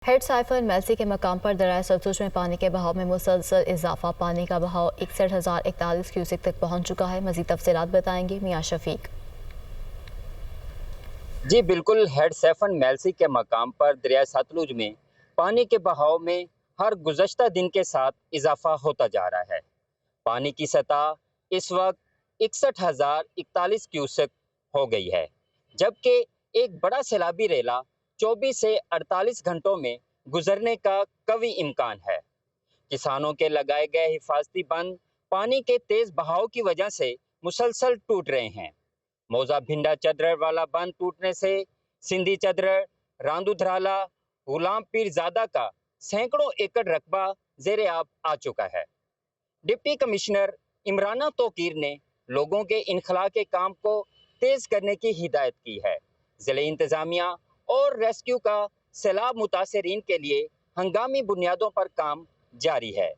Head siphon मेल्सी के मकाम पर दरिया सतलुज में पानी के बहाव में मुसलसल इजाफा। पानी का बहाव 61,041 क्यूसेक तक पहुंच चुका है। मजीद तफसीलात बताएंगे मियां शफीक। जी बिल्कुल, हेड सैफन मेल्सी के मकाम पर दरिया सतलुज में पानी के बहाव में हर गुज़श्ता दिन के साथ इजाफा होता जा रहा है। पानी की सतह इस वक्त 61,041 क्यूसेक हो गई है, जबकि एक बड़ा सैलाबी रेला 24 से 48 घंटों में गुजरने का कवी इम्कान है। किसानों के लगाए गए हिफाजती बंद पानी के तेज बहाव की वजह से मुसलसल टूट रहे हैं। मौजा भिंडा चदरर वाला बंद टूटने से सिंधी चदरर, रांदू धराला, गुलाम पीरजादा का सैकड़ों एकड़ रकबा जेर आब आ चुका है। डिप्टी कमिश्नर इमराना तोकीर ने लोगों के इनखला के काम को तेज करने की हिदायत की है। ज़िले इंतजामिया और रेस्क्यू का सैलाब मुतासरीन के लिए हंगामी बुनियादों पर काम जारी है।